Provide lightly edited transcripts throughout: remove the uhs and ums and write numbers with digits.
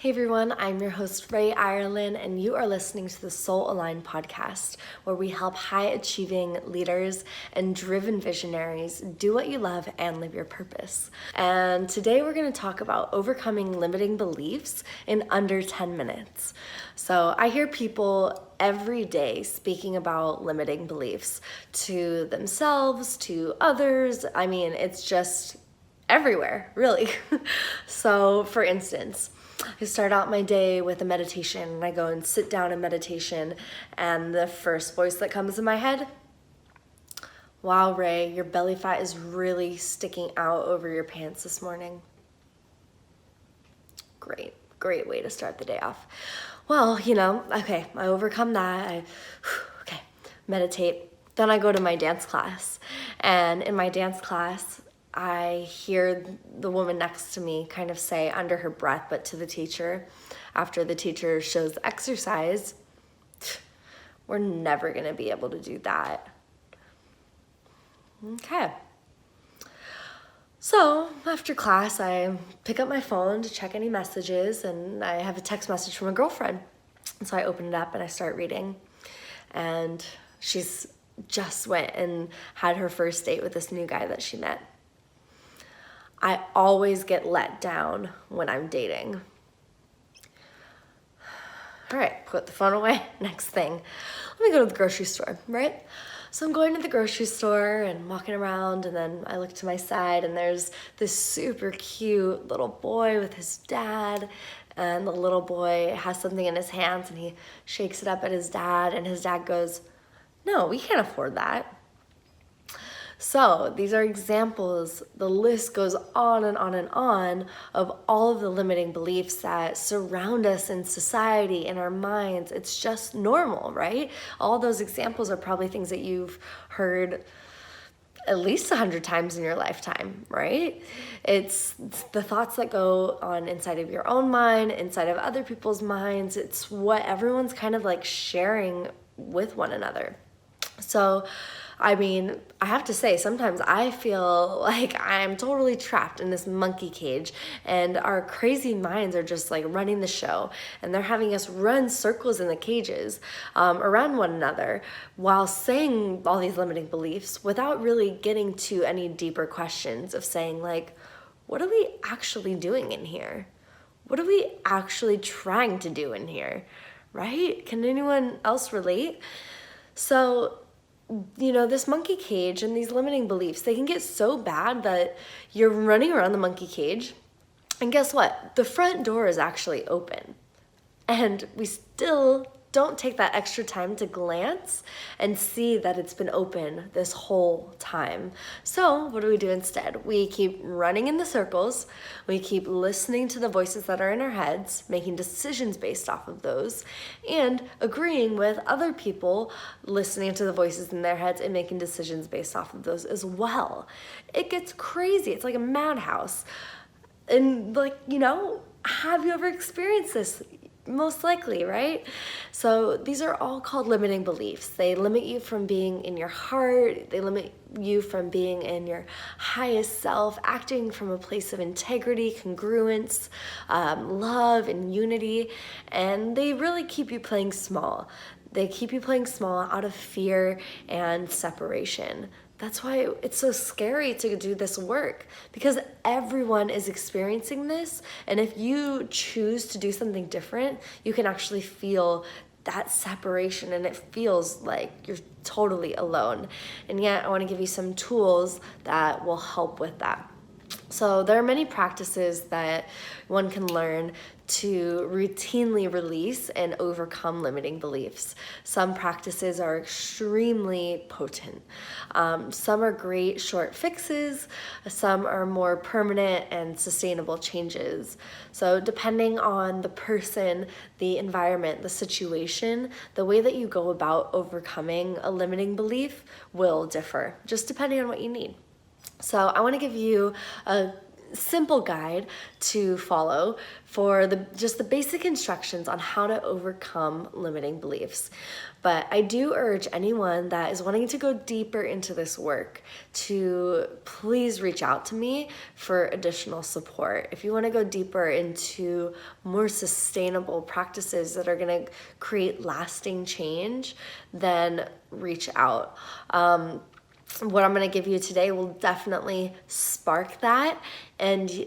Hey everyone, I'm your host Rae Irelan, and you are listening to the Soul Aligned podcast, where we help high achieving leaders and driven visionaries do what you love and live your purpose. And today we're going to talk about overcoming limiting beliefs in under 10 minutes. So I hear people every day speaking about limiting beliefs to themselves, to others. I mean, it's just everywhere, really. So for instance, I start out my day with a meditation, and I go and sit down in meditation, and the first voice that comes in my head, wow, Rae, your belly fat is really sticking out over your pants this morning. Great way to start the day off. Well, okay, I overcome that. I meditate. Then I go to my dance class, and in my dance class, I hear the woman next to me kind of say under her breath, but to the teacher, after the teacher shows the exercise, we're never going to be able to do that. Okay. So after class, I pick up my phone to check any messages, and I have a text message from a girlfriend. And so I open it up and I start reading, and she's just went and had her first date with this new guy that she met. I always get let down when I'm dating. All right, put the phone away. Next thing, let me go to the grocery store, right? So I'm going to the grocery store and walking around, and then I look to my side, and there's this super cute little boy with his dad, and the little boy has something in his hands, and he shakes it up at his dad, and his dad goes, "No, we can't afford that." So these are examples. The list goes on and on and on of all of the limiting beliefs that surround us in society, in our minds. It's just normal, right? All those examples are probably things that you've heard at least 100 times in your lifetime, right? It's the thoughts that go on inside of your own mind, inside of other people's minds. It's what everyone's kind of like sharing with one another. So, I mean, I have to say, sometimes I feel like I'm totally trapped in this monkey cage, and our crazy minds are just like running the show, and they're having us run circles in the cages around one another while saying all these limiting beliefs without really getting to any deeper questions of saying, like, what are we actually doing in here? What are we actually trying to do in here, right? Can anyone else relate? So, this monkey cage and these limiting beliefs, they can get so bad that you're running around the monkey cage, and guess what? The front door is actually open, and we still don't take that extra time to glance and see that it's been open this whole time. So what do we do instead? We keep running in the circles. We keep listening to the voices that are in our heads, making decisions based off of those, and agreeing with other people, listening to the voices in their heads and making decisions based off of those as well. It gets crazy. It's like a madhouse. And have you ever experienced this? Most likely, right? So these are all called limiting beliefs. They limit you from being in your heart. They limit you from being in your highest self, acting from a place of integrity, congruence, love, and unity. And they really keep you playing small. They keep you playing small out of fear and separation. That's why it's so scary to do this work, because everyone is experiencing this. And if you choose to do something different, you can actually feel that separation, and it feels like you're totally alone. And yet I want to give you some tools that will help with that. So there are many practices that one can learn to routinely release and overcome limiting beliefs. Some practices are extremely potent. Some are great short fixes. Some are more permanent and sustainable changes. So depending on the person, the environment, the situation, the way that you go about overcoming a limiting belief will differ, just depending on what you need. So I want to give you simple guide to follow for just the basic instructions on how to overcome limiting beliefs. But I do urge anyone that is wanting to go deeper into this work to please reach out to me for additional support. If you want to go deeper into more sustainable practices that are going to create lasting change, then reach out. What I'm going to give you today will definitely spark that, and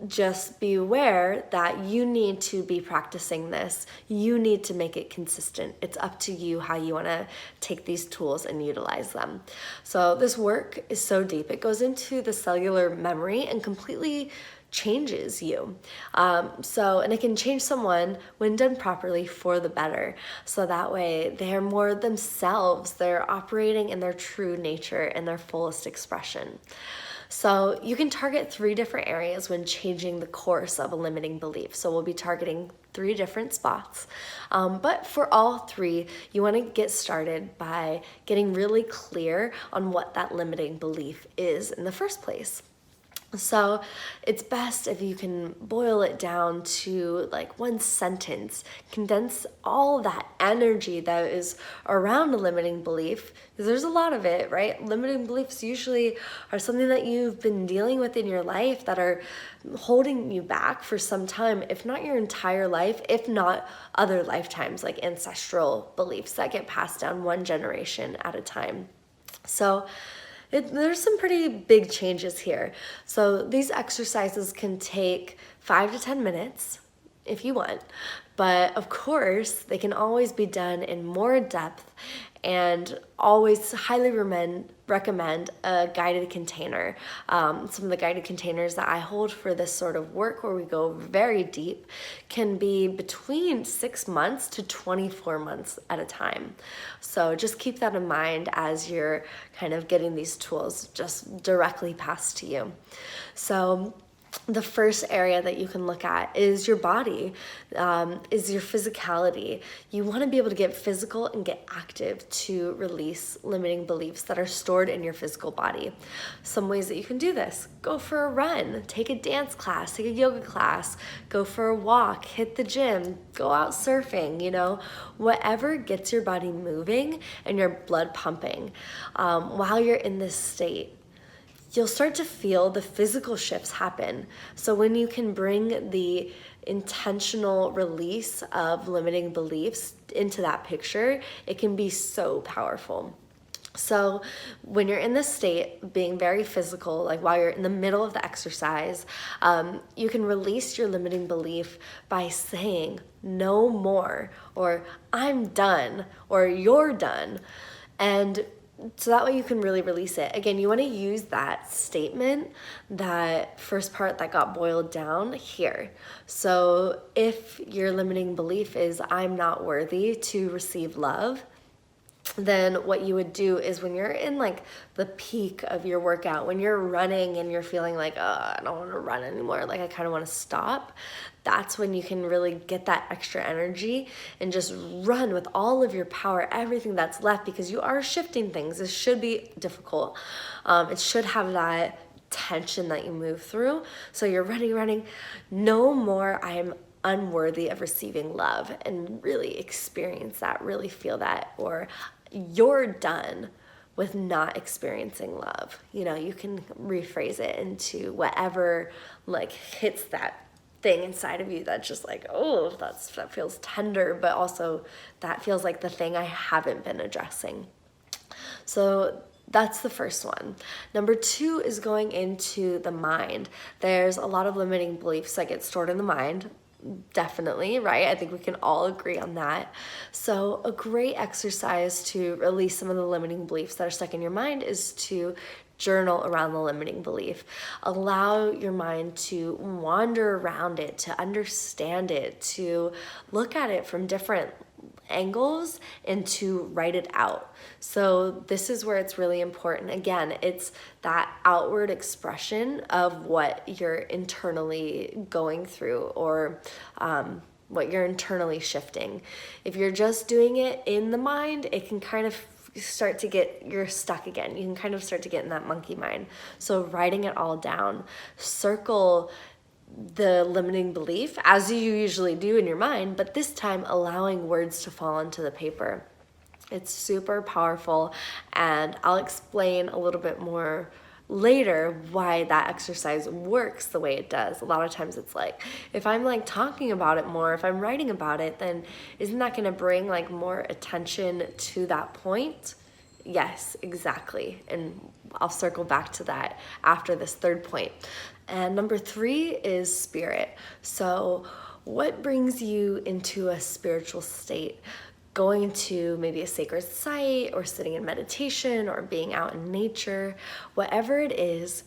just be aware that you need to be practicing this. You need to make it consistent. It's up to you how you want to take these tools and utilize them. So this work is so deep. It goes into the cellular memory and completely changes you. And it can change someone when done properly for the better. So that way they're more themselves. They're operating in their true nature and their fullest expression. So you can target 3 different areas when changing the course of a limiting belief. So we'll be targeting 3 different spots. But for all 3, you want to get started by getting really clear on what that limiting belief is in the first place. So it's best if you can boil it down to like one sentence, condense all that energy that is around a limiting belief, because there's a lot of it, right? Limiting beliefs usually are something that you've been dealing with in your life that are holding you back for some time, if not your entire life, if not other lifetimes, like ancestral beliefs that get passed down one generation at a time. So there's some pretty big changes here. So these exercises can take 5 to 10 minutes if you want, but of course they can always be done in more depth, and always highly recommend a guided container. Some of the guided containers that I hold for this sort of work, where we go very deep, can be between 6 months to 24 months at a time. So just keep that in mind as you're kind of getting these tools just directly passed to you. So the first area that you can look at is your body, is your physicality. You want to be able to get physical and get active to release limiting beliefs that are stored in your physical body. Some ways that you can do this: go for a run, take a dance class, take a yoga class, go for a walk, hit the gym, go out surfing, whatever gets your body moving and your blood pumping. While you're in this state, you'll start to feel the physical shifts happen. So when you can bring the intentional release of limiting beliefs into that picture, it can be so powerful. So when you're in this state, being very physical, like while you're in the middle of the exercise, you can release your limiting belief by saying no more, or I'm done, or you're done. And so that way you can really release it. Again, you want to use that statement, that first part that got boiled down here. So if your limiting belief is I'm not worthy to receive love, then what you would do is, when you're in like the peak of your workout, when you're running and you're feeling like, oh, I don't want to run anymore, like I kind of want to stop, that's when you can really get that extra energy and just run with all of your power, everything that's left, because you are shifting things. This should be difficult. It should have that tension that you move through. So you're running, no more I'm unworthy of receiving love, and really experience that, really feel that. Or you're done with not experiencing love. You can rephrase it into whatever like hits that thing inside of you that's just like, oh, that feels tender, but also that feels like the thing I haven't been addressing. So that's the first one. Number 2 is going into the mind. There's a lot of limiting beliefs that get stored in the mind. Definitely, right? I think we can all agree on that. So a great exercise to release some of the limiting beliefs that are stuck in your mind is to journal around the limiting belief. Allow your mind to wander around it, to understand it, to look at it from different angles, and to write it out. So this is where it's really important. Again, it's that outward expression of what you're internally going through, or what you're internally shifting. If you're just doing it in the mind, it can kind of you're stuck again. You can kind of start to get in that monkey mind. So writing it all down, circle the limiting belief as you usually do in your mind, but this time allowing words to fall onto the paper. It's super powerful, and I'll explain a little bit more later why that exercise works the way it does. A lot of times it's like, if I'm like talking about it more, if I'm writing about it, then isn't that going to bring like more attention to that point? Yes, exactly. And I'll circle back to that after this third point. And number 3 is spirit. So what brings you into a spiritual state? Going to maybe a sacred site, or sitting in meditation, or being out in nature, whatever it is,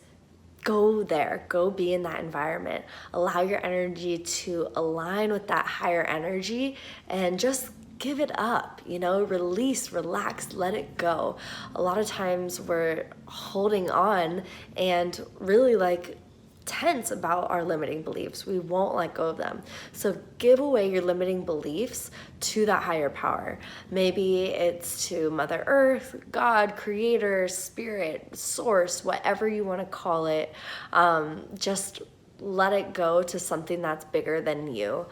go there, go be in that environment. Allow your energy to align with that higher energy and just give it up, release, relax, let it go. A lot of times we're holding on and really like tense about our limiting beliefs. We won't let go of them. So give away your limiting beliefs to that higher power. Maybe it's to Mother Earth, God, Creator, Spirit, Source, whatever you want to call it. Just let it go to something that's bigger than you.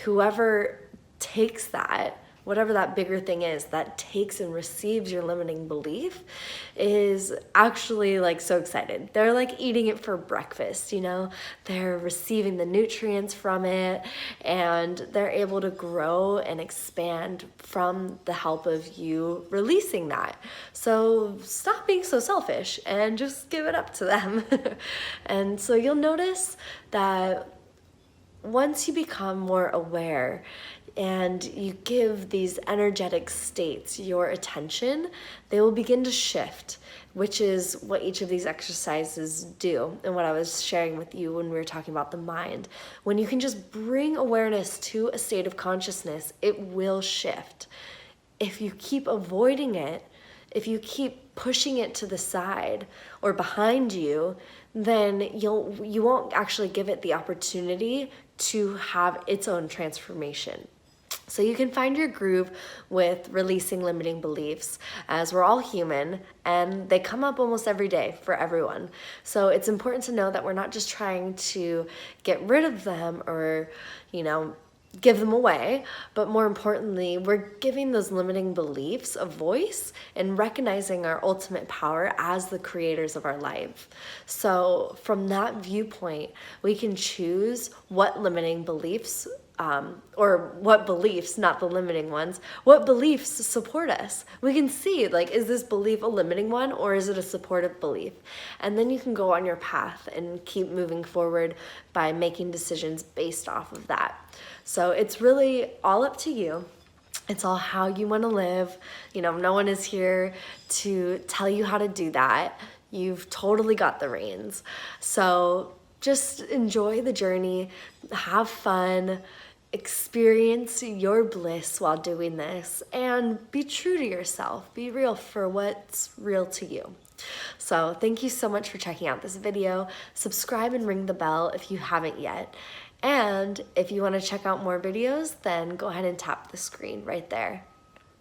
Whoever takes that, whatever that bigger thing is, that takes and receives your limiting belief, is actually like so excited. They're like eating it for breakfast, they're receiving the nutrients from it, and they're able to grow and expand from the help of you releasing that. So stop being so selfish and just give it up to them. And so you'll notice that once you become more aware and you give these energetic states your attention, they will begin to shift, which is what each of these exercises do, and what I was sharing with you when we were talking about the mind. When you can just bring awareness to a state of consciousness, it will shift. If you keep avoiding it, if you keep pushing it to the side or behind you, then you won't actually give it the opportunity to have its own transformation. So you can find your groove with releasing limiting beliefs, as we're all human and they come up almost every day for everyone. So it's important to know that we're not just trying to get rid of them or, give them away, but more importantly, we're giving those limiting beliefs a voice and recognizing our ultimate power as the creators of our life. So from that viewpoint, we can choose what limiting beliefs or what beliefs, not the limiting ones, what beliefs support us. We can see, like, is this belief a limiting one or is it a supportive belief? And then you can go on your path and keep moving forward by making decisions based off of that. So it's really all up to you. It's all how you want to live. No one is here to tell you how to do that. You've totally got the reins. So just enjoy the journey, have fun, experience your bliss while doing this, and be true to yourself. Be real for what's real to you. So thank you so much for checking out this video. Subscribe and ring the bell if you haven't yet. And if you want to check out more videos, then go ahead and tap the screen right there.